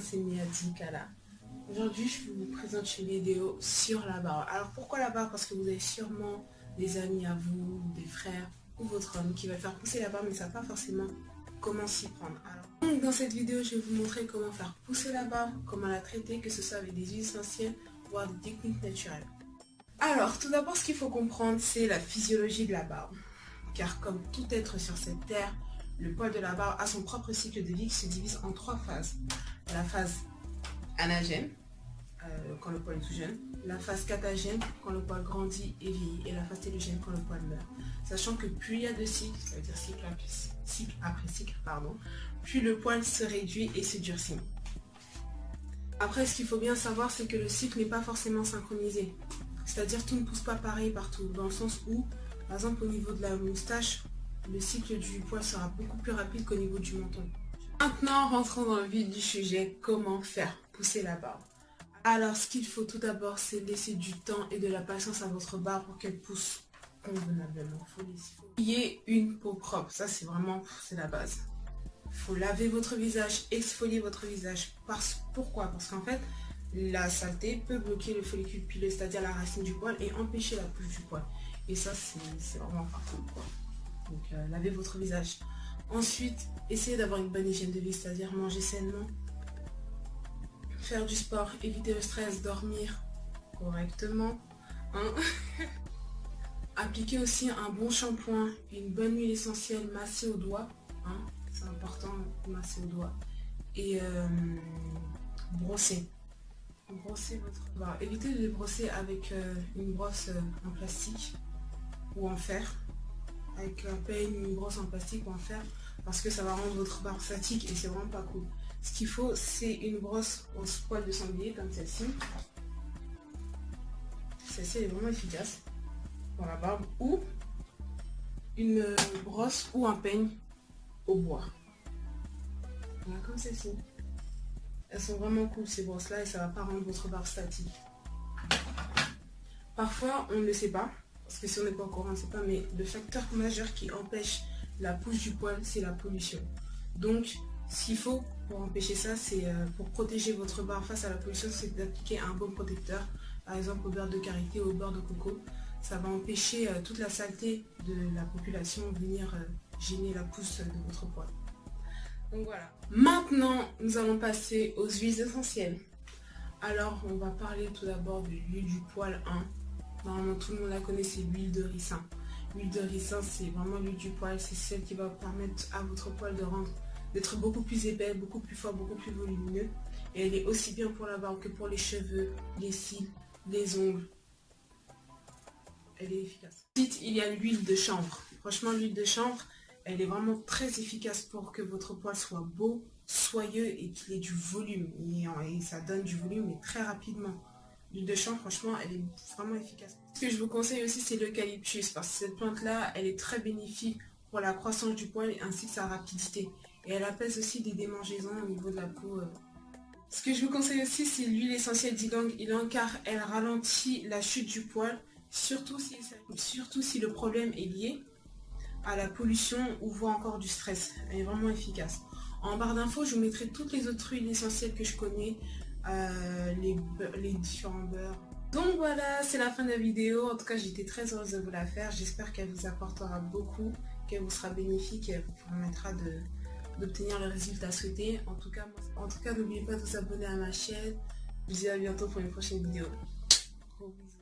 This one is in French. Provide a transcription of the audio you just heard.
C'est Miadi Kala. Aujourd'hui, je vous présente une vidéo sur la barbe. Alors pourquoi la barbe? Parce que vous avez sûrement des amis à vous, des frères ou votre homme qui va faire pousser la barbe, mais ça ne savent pas forcément comment s'y prendre. Alors, donc, dans cette vidéo, je vais vous montrer comment faire pousser la barbe, comment la traiter, que ce soit avec des huiles essentielles, voire des techniques naturelles. Alors, tout d'abord, ce qu'il faut comprendre, c'est la physiologie de la barbe. Car comme tout être sur cette terre, le poil de la barbe a son propre cycle de vie qui se divise en 3 phases. La phase anagène, quand le poil est tout jeune, la phase catagène, quand le poil grandit et vieillit, et la phase télogène, quand le poil meurt. Sachant que plus il y a de cycles, ça veut dire cycle après cycle, plus le poil se réduit et se durcit. Après, ce qu'il faut bien savoir, c'est que le cycle n'est pas forcément synchronisé. C'est-à-dire tout ne pousse pas pareil partout, dans le sens où, par exemple, au niveau de la moustache, le cycle du poil sera beaucoup plus rapide qu'au niveau du menton. Maintenant, rentrons dans le vif du sujet, comment faire pousser la barbe. Alors, ce qu'il faut tout d'abord, c'est laisser du temps et de la patience à votre barbe pour qu'elle pousse convenablement. Il y ait une peau propre, ça c'est la base. Il faut laver votre visage, exfolier votre visage. Pourquoi? Parce qu'en fait, la saleté peut bloquer le follicule pileux, c'est-à-dire la racine du poil, et empêcher la pousse du poil. Et ça, c'est vraiment pas cool, quoi. Donc, lavez votre visage. Ensuite, essayez d'avoir une bonne hygiène de vie, c'est-à-dire manger sainement, faire du sport, éviter le stress, dormir correctement. Appliquez aussi un bon shampoing, une bonne huile essentielle, masser au doigt. C'est important, masser au doigt. Et brosser. Brossez votre barbe. Évitez de les brosser avec une brosse en plastique ou en fer. Avec un peigne, une brosse en plastique ou en fer, parce que ça va rendre votre barbe statique et c'est vraiment pas cool. Ce qu'il faut, c'est une brosse au poil de sanglier comme celle-ci. Celle-ci elle est vraiment efficace pour la barbe, ou une brosse ou un peigne au bois. Voilà, comme celle-ci. Elles sont vraiment cool ces brosses là et ça va pas rendre votre barbe statique. Parfois on ne le sait pas, parce que si on n'est pas au courant, on ne sait pas, mais le facteur majeur qui empêche la pousse du poil, c'est la pollution. Donc, ce qu'il faut pour empêcher ça, c'est pour protéger votre barbe face à la pollution, c'est d'appliquer un bon protecteur, par exemple au beurre de karité ou au beurre de coco. Ça va empêcher toute la saleté de la population venir gêner la pousse de votre poil. Donc voilà. Maintenant, nous allons passer aux huiles essentielles. Alors, on va parler tout d'abord de l'huile du poil 1. Normalement, tout le monde la connaît, c'est l'huile de ricin. L'huile de ricin, c'est vraiment l'huile du poil. C'est celle qui va permettre à votre poil d'être beaucoup plus épais, beaucoup plus fort, beaucoup plus volumineux. Et elle est aussi bien pour la barbe que pour les cheveux, les cils, les ongles. Elle est efficace. Ensuite, il y a l'huile de chanvre. Franchement, l'huile de chanvre, elle est vraiment très efficace pour que votre poil soit beau, soyeux et qu'il ait du volume. Et ça donne du volume, mais très rapidement. L'huile de chanvre, franchement, elle est vraiment efficace. Ce que je vous conseille aussi, c'est l'eucalyptus, parce que cette plante-là, elle est très bénéfique pour la croissance du poil ainsi que sa rapidité. Et elle apaise aussi des démangeaisons au niveau de la peau. Ce que je vous conseille aussi, c'est l'huile essentielle d'ylang-ylang, car elle ralentit la chute du poil, surtout si le problème est lié à la pollution ou voire encore du stress. Elle est vraiment efficace. En barre d'infos, je vous mettrai toutes les autres huiles essentielles que je connais, les différents beurres. Donc voilà, c'est la fin de la vidéo. En tout cas, j'étais très heureuse de vous la faire. J'espère qu'elle vous apportera beaucoup, qu'elle vous sera bénéfique et elle vous permettra d'obtenir le résultat souhaité. En tout cas, n'oubliez pas de vous abonner à ma chaîne. Je vous dis à bientôt pour une prochaine vidéo. Gros bisous.